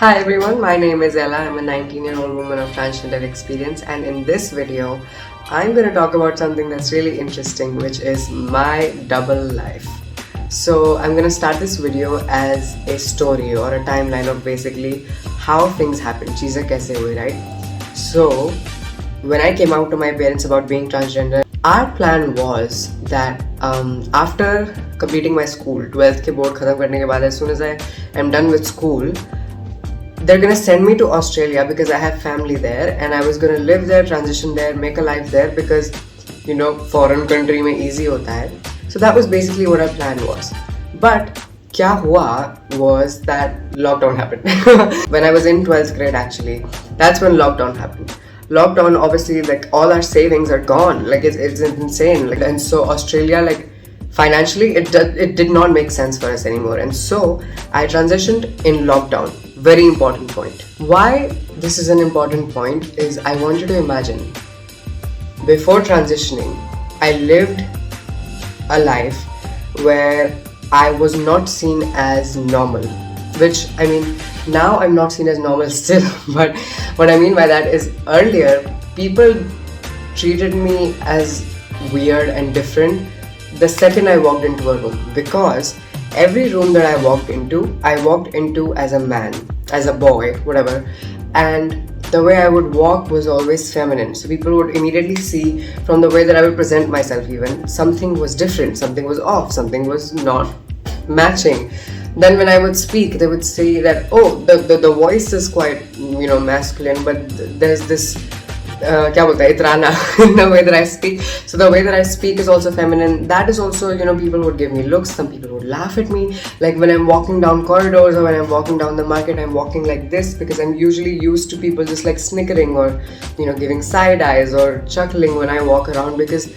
Hi everyone, my name is Ella. I'm a 19-year-old woman of transgender experience, and in this video, I'm going to talk about something that's really interesting, which is my double life. So, I'm going to start this video as a story or a timeline of basically how things happen. Cheezeं kaise hui, right? So, when I came out to my parents about being transgender, our plan was that after completing my school, 12th ke board khatam karne ke baad, as soon as I am done with school, they're gonna send me to Australia because I have family there, and I was gonna live there, transition there, make a life there because foreign country mein easy hota hai. So that was basically what our plan was. But kya hua was that lockdown happened. When I was in 12th grade, actually, that's when lockdown happened. Lockdown, obviously, like all our savings are gone. Like it's insane. Like, and so Australia, like financially, it did not make sense for us anymore. And so I transitioned in lockdown. Very important point. Why this is an important point is I want you to imagine before transitioning, I lived a life where I was not seen as normal, which I mean, now I'm not seen as normal still, but what I mean by that is earlier people treated me as weird and different the second I walked into a room, because every room that I walked into as a man, as a boy, whatever, and the way I would walk was always feminine. So people would immediately see from the way that I would present myself, even something was different, something was off, something was not matching. Then when I would speak, they would say that, oh, the voice is quite masculine, but there's this क्या बोलता है इतराना in the way that I speak. So the way that I speak is also feminine. That is also, people would give me looks. Some people would laugh at me. Like when I'm walking down corridors or when I'm walking down the market, I'm walking like this because I'm usually used to people just like snickering or, giving side eyes or chuckling when I walk around because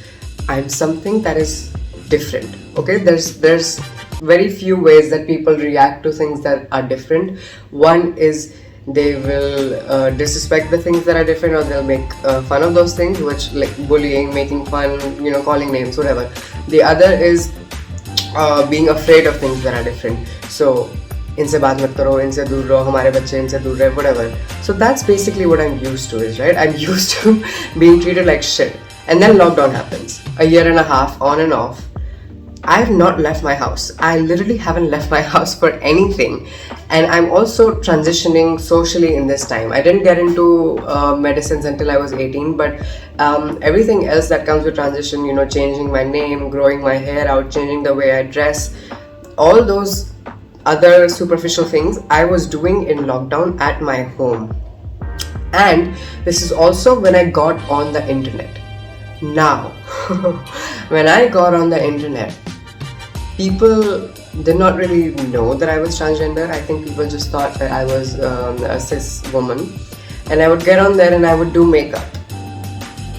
I'm something that is different. Okay, there's very few ways that people react to things that are different. One is they will disrespect the things that are different, or they'll make fun of those things, which like bullying, making fun, calling names, whatever. The other is being afraid of things that are different. So इनसे बात मत करो, इनसे दूर रहो, हमारे बच्चे इनसे दूर रहे, whatever. So that's basically what I'm used to, is right? I'm used to being treated like shit. And then lockdown happens, a year and a half on and off. I have not left my house. I literally haven't left my house for anything. And I'm also transitioning socially in this time. I didn't get into medicines until I was 18, but everything else that comes with transition, changing my name, growing my hair out, changing the way I dress, all those other superficial things I was doing in lockdown at my home. And this is also when I got on the internet. Now, when I got on the internet, people did not really know that I was transgender. I think people just thought that I was a cis woman. And I would get on there and I would do makeup.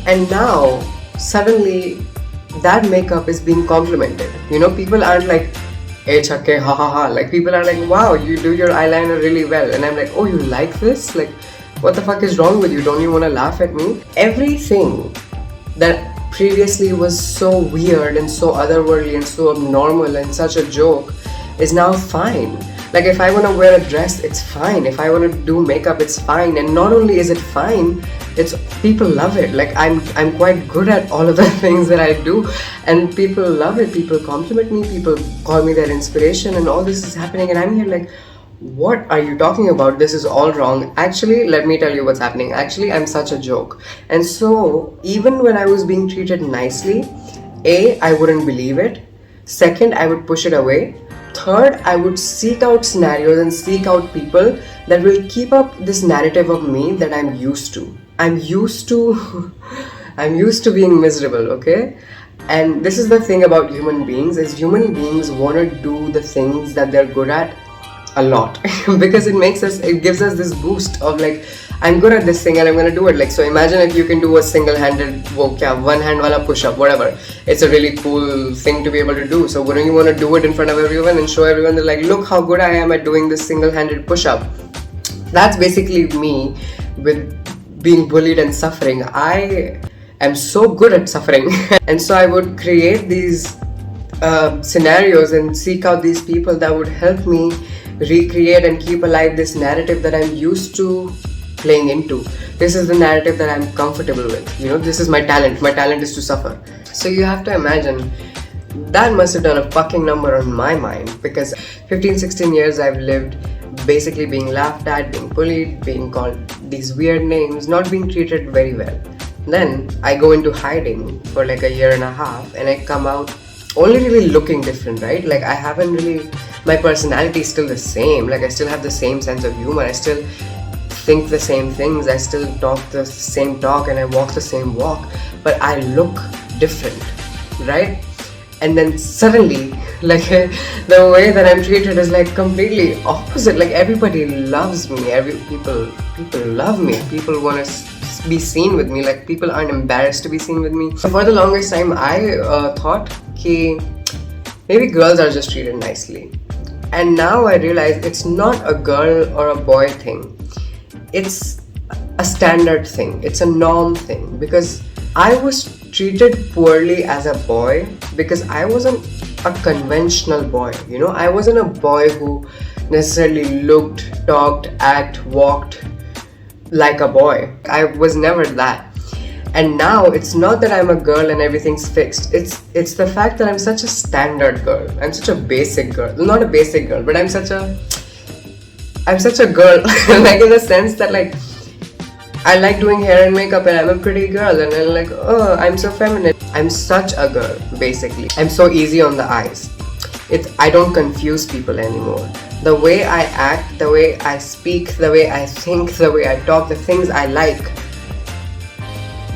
And now, suddenly, that makeup is being complimented. People aren't like, hey chakke, ha ha ha. Like, people are like, wow, you do your eyeliner really well. And I'm like, oh, you like this? Like, what the fuck is wrong with you? Don't you want to laugh at me? Everything that previously was so weird and so otherworldly and so abnormal and such a joke is now fine. Like if I want to wear a dress, it's fine. If I want to do makeup, it's fine. And not only is it fine, it's people love it. Like I'm quite good at all of the things that I do, and people love it. People compliment me, people call me their inspiration, and all this is happening, and I'm here like, what are you talking about? This is all wrong. Actually, let me tell you what's happening. Actually, I'm such a joke. And so, even when I was being treated nicely, A, I wouldn't believe it. Second, I would push it away. Third, I would seek out scenarios and seek out people that will keep up this narrative of me that I'm used to. I'm used to being miserable, okay? And this is the thing about human beings, is human beings want to do the things that they're good at a lot because it gives us this boost of like, I'm good at this thing and I'm gonna do it. Like, so imagine if you can do a single-handed one hand wala push-up, whatever. It's a really cool thing to be able to do. So wouldn't you want to do it in front of everyone and show everyone that like, look how good I am at doing this single-handed push-up? That's basically me with being bullied and suffering. I am so good at suffering. And so I would create these scenarios and seek out these people that would help me recreate and keep alive this narrative that I'm used to playing into. This is the narrative that I'm comfortable with. This is my talent. My talent is to suffer. So you have to imagine that must have done a fucking number on my mind, because 15-16 years I've lived basically being laughed at, being bullied, being called these weird names, not being treated very well. Then I go into hiding for like a year and a half, and I come out only really looking different, right? Like I haven't really, my personality is still the same. Like I still have the same sense of humor. I still think the same things. I still talk the same talk, and I walk the same walk, but I look different, right? And then suddenly, like the way that I'm treated is like completely opposite. Like everybody loves me. People love me. People want to be seen with me. Like people aren't embarrassed to be seen with me. So for the longest time, I thought that maybe girls are just treated nicely. And now I realize it's not a girl or a boy thing. It's a standard thing. It's a norm thing, because I was treated poorly as a boy because I wasn't a conventional boy. I wasn't a boy who necessarily looked, talked, acted, walked like a boy. I was never that. And now it's not that I'm a girl and everything's fixed. It's the fact that I'm such a standard girl. I'm such a basic girl. Not a basic girl, but I'm such a girl. Like in the sense that like I like doing hair and makeup, and I'm a pretty girl, and I'm like, oh, I'm so feminine. I'm such a girl, basically. I'm so easy on the eyes. I don't confuse people anymore. The way I act, the way I speak, the way I think, the way I talk, the things I like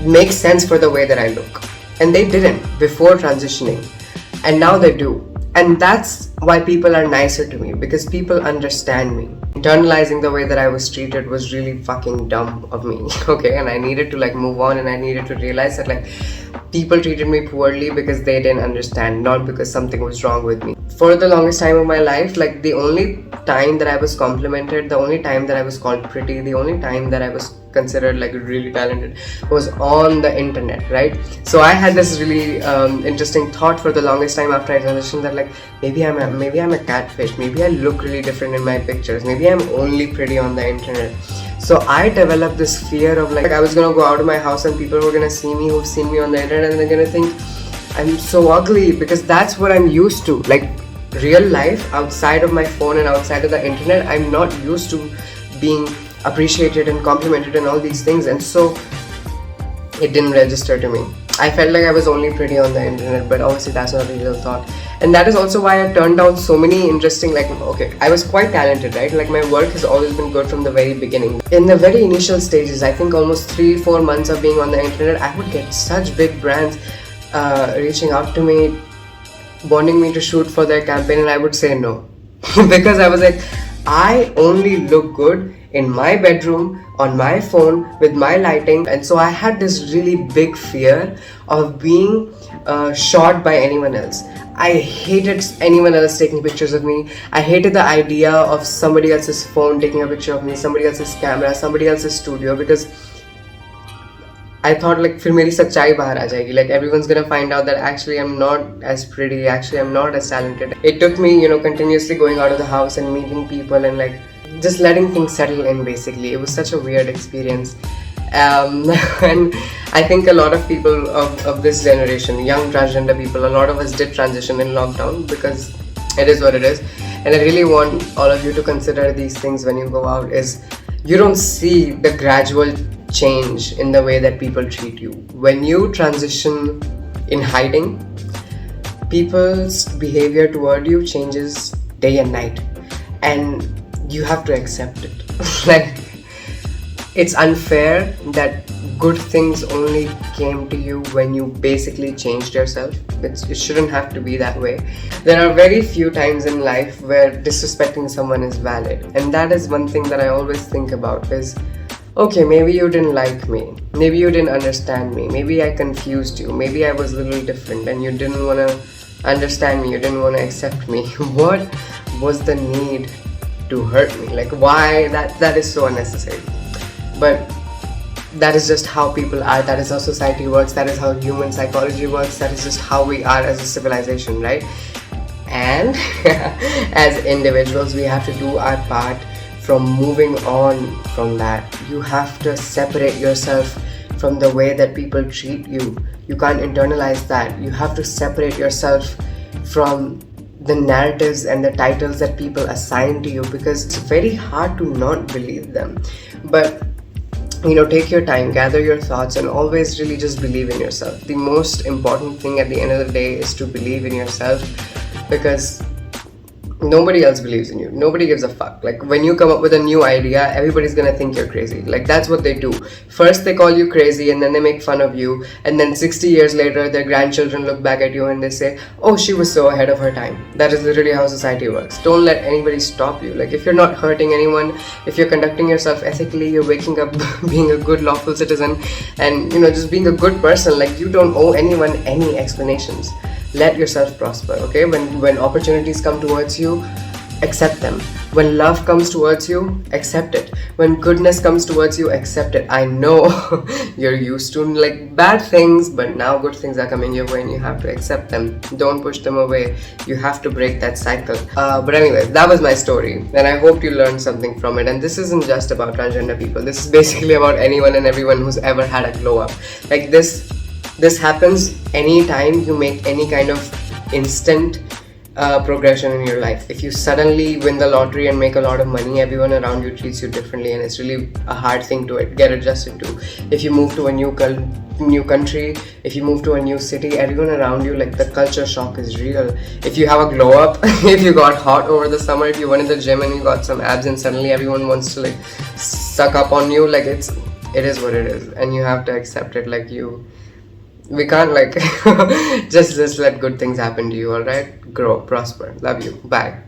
make sense for the way that I look. And they didn't before transitioning, and now they do. And that's why people are nicer to me, because people understand me. Internalizing the way that I was treated was really fucking dumb of me, okay? And I needed to like move on, and I needed to realize that like people treated me poorly because they didn't understand, not because something was wrong with me. For the longest time of my life, like the only time that I was complimented, the only time that I was called pretty, the only time that I was considered like really talented was on the internet, right? So I had this really interesting thought for the longest time after I transitioned, that like maybe I'm a catfish, maybe I look really different in my pictures, maybe I'm only pretty on the internet. So I developed this fear of like I was gonna go out of my house and people were gonna see me who've seen me on the internet, and they're gonna think I'm so ugly, because that's what I'm used to. Like real life outside of my phone and outside of the internet, I'm not used to being appreciated and complimented and all these things, and so it didn't register to me. I felt like I was only pretty on the internet, but obviously that's not a real thought. And that is also why I turned down so many interesting, like, okay, I was quite talented, right? Like my work has always been good from the very beginning. In the very initial stages, I think almost 3-4 months of being on the internet, I would get such big brands reaching out to me, wanting me to shoot for their campaign, and I would say no. Because I was like, I only look good in my bedroom, on my phone, with my lighting. And so I had this really big fear of being shot by anyone else. I hated anyone else taking pictures of me. I hated the idea of somebody else's phone taking a picture of me, somebody else's camera, somebody else's studio, because I thought like फिर मेरी सच्चाई बाहर आ जाएगी. Like everyone's gonna find out that actually I'm not as pretty, actually I'm not as talented. It took me, continuously going out of the house and meeting people and like just letting things settle in. Basically, it was such a weird experience. And I think a lot of people of this generation, young transgender people, a lot of us did transition in lockdown, because it is what it is. And I really want all of you to consider these things when you go out. Is you don't see the gradual change in the way that people treat you. When you transition in hiding, people's behavior toward you changes day and night, and you have to accept it. Like, it's unfair that good things only came to you when you basically changed yourself. It shouldn't have to be that way. There are very few times in life where disrespecting someone is valid, and that is one thing that I always think about is, okay, maybe you didn't like me, maybe you didn't understand me, maybe I confused you, maybe I was a little different and you didn't want to understand me, you didn't want to accept me. What was the need to hurt me? Like, why? That is so unnecessary. But that is just how people are, that is how society works, that is how human psychology works, that is just how we are as a civilization, right? And as individuals, we have to do our part from moving on from that. You have to separate yourself from the way that people treat you. You can't internalize that. You have to separate yourself from the narratives and the titles that people assign to you, because it's very hard to not believe them. But take your time, gather your thoughts, and always really just believe in yourself. The most important thing at the end of the day is to believe in yourself, because nobody else believes in you. Nobody gives a fuck. Like, when you come up with a new idea, everybody's gonna think you're crazy. Like, that's what they do. First they call you crazy, and then they make fun of you, and then 60 years later their grandchildren look back at you and they say, oh, she was so ahead of her time. That is literally how society works. Don't let anybody stop you. Like, if you're not hurting anyone, if you're conducting yourself ethically, you're waking up being a good lawful citizen, and just being a good person, like, you don't owe anyone any explanations. Let yourself prosper, okay? When opportunities come towards you, accept them. When love comes towards you, accept it. When goodness comes towards you, accept it. I know you're used to like bad things, but now good things are coming your way and you have to accept them. Don't push them away. You have to break that cycle. But anyways, that was my story, and I hope you learned something from it. And this isn't just about transgender people. This is basically about anyone and everyone who's ever had a glow up. Like, this happens anytime you make any kind of instant progression in your life. If you suddenly win the lottery and make a lot of money, everyone around you treats you differently, and it's really a hard thing to get adjusted to. If you move to a new country, if you move to a new city, everyone around you, like, the culture shock is real. If you have a glow up, if you got hot over the summer, if you went in the gym and you got some abs and suddenly everyone wants to like suck up on you, like, it is what it is, and you have to accept it. Like, we can't like just let good things happen to you. All right, grow, prosper, love you, bye.